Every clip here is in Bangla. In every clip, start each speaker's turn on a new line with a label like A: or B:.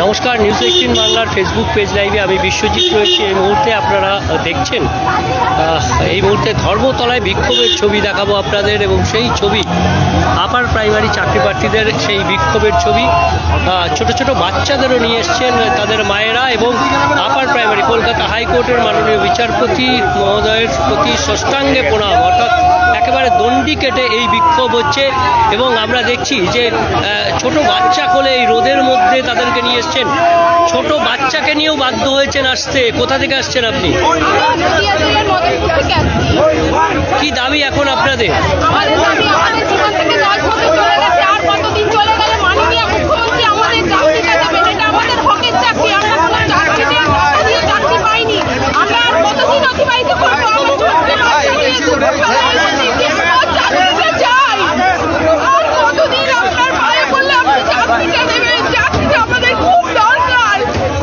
A: নমস্কার, নিউজ 18 বাংলার ফেসবুক পেজ লাইভে আমি বিশ্বজিৎ রয়েছি। এই মুহূর্তে আপনারা দেখছেন এই মুহূর্তে ধর্মতলায় বিক্ষোভের ছবি দেখাবো আপনাদের, এবং সেই ছবি আপার প্রাইমারি চাকরি প্রার্থীদের সেই বিক্ষোভের ছবি। ছোট ছোট বাচ্চাদেরও নিয়ে এসছেন তাদের মায়েরা, এবং আপার প্রাইমারি কলকাতা হাইকোর্টের মাননীয় বিচারপতি মহোদয়ের প্রতি ষষ্ঠাঙ্গে প্রণাম, অর্থাৎ একেবারে দণ্ডি কেটে এই বিক্ষোভ হচ্ছে। এবং আমরা দেখছি যে ছোট বাচ্চা কোলে এই রোদের মধ্যে তাদেরকে নিয়ে এসছেন। ছোট বাচ্চাকে নিয়েও বাধ্য হয়েছেন আসতে। কোথা থেকে আসছেন আপনি? কি দাবি এখন আপনাদের?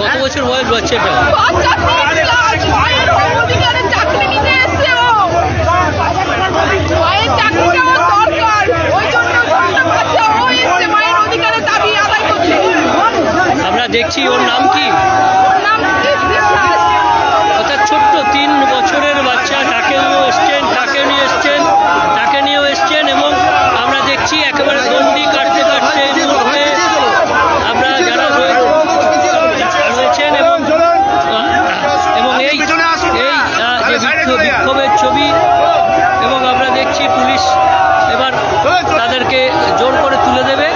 A: কত বছর বয়স বাচ্চাটা? আমরা দেখছি, ওর নাম কি? অর্থাৎ ছোট্ট 3 বছরের বাচ্চা, তাকে নিয়েও এসছেন এবং আমরা দেখছি একেবারে দণ্ডি কাটতে কাটতে এই মুহূর্তে আমরা যারা রয়েছেন এবং এই বিক্ষোভের ছবি। এবং আমরা দেখছি পুলিশ এবার তাদেরকে জোর করে তুলে দেবে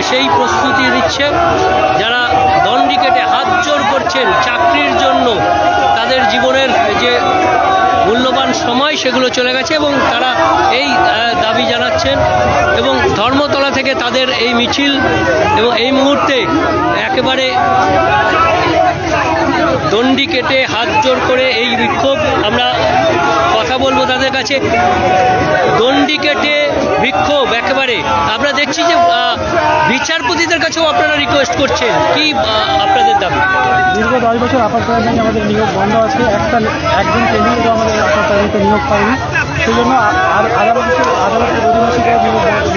A: সেই প্রস্তুতি নিচ্ছে। যারা দণ্ডি কেটে হাত জোর করছেন চাকরির জন্য, তাদের জীবনের যে মূল্যবান সময় সেগুলো চলে গেছে এবং তারা এই দাবি জানাচ্ছেন। এবং ধর্মতলা থেকে তাদের এই মিছিল, এবং এই মুহূর্তে একেবারে দণ্ডি কেটে হাত জোর করে এই বিক্ষোভ। আমরা কথা বলবো তাদের কাছে। দণ্ডি কেটে বিক্ষোভ একেবারে আমরা দেখছি যে বিচারপতিদের কাছেও আপনারা রিকোয়েস্ট করছেন। কি আপনাদের দাবি?
B: দীর্ঘ 10 বছর আপার প্রাইমারি আমাদের নিয়োগ বন্ধ আছে। একজন কেন্দ্রীয় আমাদের আপার প্রাইমারিতে নিয়োগ পায়নি। সেই জন্য আদালতের অধীনস্থ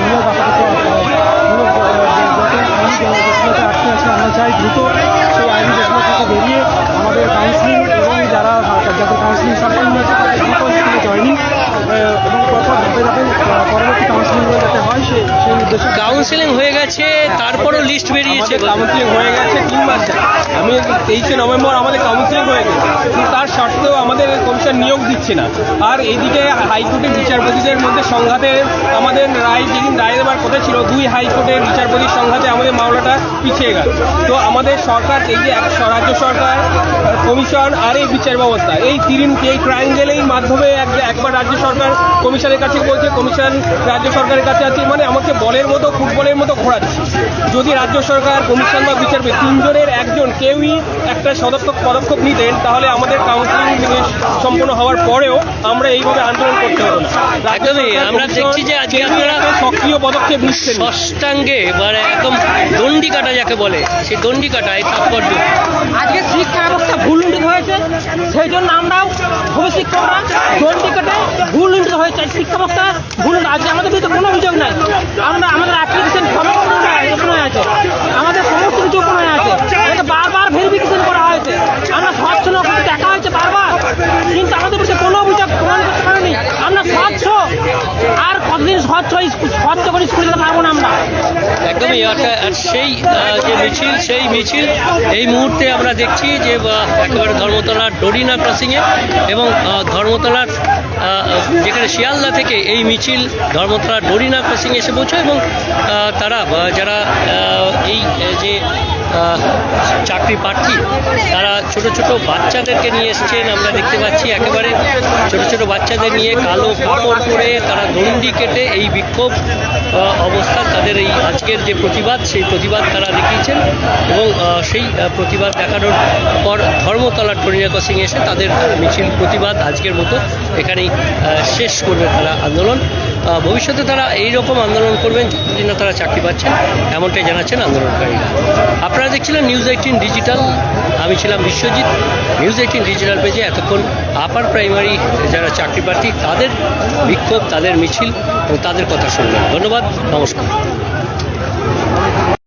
B: নিয়োগ আপাতত আটকে আছে। আমরা চাই দ্রুত সেই আইনি জটিলতা থেকে বেরিয়ে আমাদের কাউন্সিলিং এবং যাদের কাউন্সিলিং সম্পন্ন হয়েছে তাদের দ্রুত স্কুলে জয়নিং এবং পরবর্তী কাউন্সিলিং যাতে হয় সেই উদ্দেশ্যে।
A: কাউন্সিলিং হয়ে গেছে, তারপরও লিস্ট বেরিয়েছে।
B: কাউন্সিলিং হয়ে গেছে 3 মাস। আমি 23শে নভেম্বর আমাদের কাউন্সিলিং হয়ে গেছে, কিন্তু তার সত্ত্বেও আমাদের কমিশন নিয়োগ দিচ্ছে না। আর এইদিকে হাইকোর্টের বিচারপতিদের মধ্যে সংঘাতে আমাদের যেদিন রায় দেওয়ার কথা ছিল, 2 হাইকোর্টের বিচারপতির সংঘাতে আমাদের মামলাটা পিছিয়ে গেল। তো আমাদের সরকার, এই যে রাজ্য সরকার, কমিশন আর এই বিচার ব্যবস্থা, এই ট্রায়াঙ্গেলের মাধ্যমে একবার রাজ্য সরকার কমিশনের কাছে বলছে, কমিশন রাজ্য সরকারের কাছে আছে, মানে আমাকে বলের মতো ফুটবলের মতো ঘোরাচ্ছে। যদি রাজ্য সরকার, কমিশন বা বিচারপতি 3 জনের একজন কেউই একটা পদক্ষেপ নিতেন, তাহলে আমাদের কাউন্সিলিং সম্পূর্ণ হওয়ার পরেও আমরা এইভাবে আন্দোলন করতে হতো না।
A: আমরা দেখছি যে আজকে আপনারা
B: সক্রিয় পদক্ষেপ নিচ্ছেন।
A: ষষ্ঠাঙ্গে মানে একদম দণ্ডি কাটা যাকে বলে, সেই দণ্ডি কাটা এই তাৎপর্য।
C: আজকে শিক্ষা ব্যবস্থা ভুল উন্নীত হয়েছে, সেই জন্য আমরাও ভবিষ্যৎরা দণ্ডি কেটে ভুল উন্নীত হয়েছে। শিক্ষা ব্যবস্থা ভুল, আজকে আমাদের বিরুদ্ধে কোনো অভিযোগ নাই। আমাদের অ্যাপ্লিকেশন ওপেন হয়ে আছে, আমাদের সমস্ত কিছু ওপেন হয়ে আছে। এটা বারবার ভেরিফিকেশন করা হয়েছে, আমরা স্বচ্ছ দেখা হয়েছে বারবার, কিন্তু আমাদের বিরুদ্ধে কোনো অভিযোগ প্রমাণ করতে পারেনি। আমরা স্বচ্ছ, আর কতদিন স্বচ্ছ করে স্কুলে যেতে পারবো না আমরা।
A: একদমই। সেই যে মিছিল, সেই মিছিল এই মুহূর্তে আমরা দেখছি যে একেবারে ধর্মতলার ডরিনা ক্রসিংয়ে, এবং ধর্মতলার যেখানে শিয়ালদা থেকে এই মিছিল ধর্মতলার ডরিনা ক্রসিংয়ে এসে পৌঁছয়। এবং তারা যারা এই যে চাকরি প্রার্থী, তারা ছোট ছোট বাচ্চাদেরকে নিয়ে এসছেন। আমরা দেখতে পাচ্ছি একেবারে ছোট ছোট বাচ্চাদের নিয়ে কালো কাপড় পরে তারা দণ্ডি কেটে এই বিক্ষোভ অবস্থা, তাদের এই আজকের যে প্রতিবাদ, সেই প্রতিবাদ তারা দেখিয়েছেন। এবং সেই প্রতিবাদ দেখানোর পর ধর্মতলার ডরিনা ক্রসিং এসে তাদের মিছিল প্রতিবাদ আজকের মতো এখানেই শেষ করবে তারা আন্দোলন। ভবিষ্যতে তারা এই রকম আন্দোলন করবেন যতদিন না তারা চাকরি পাচ্ছেন, এমনটাই জানাচ্ছেন আন্দোলনকারীরা। আপনারা দেখছিলেন নিউজ 18 ডিজিটাল, আমি ছিলাম বিশ্বজিৎ। নিউজ 18 ডিজিটাল পেজে এতক্ষণ আপার প্রাইমারি যারা চাকরি প্রার্থী তাদের বিক্ষোভ, তাদের মিছিল ও তাদের কথা শুনলেন। ধন্যবাদ, নমস্কার।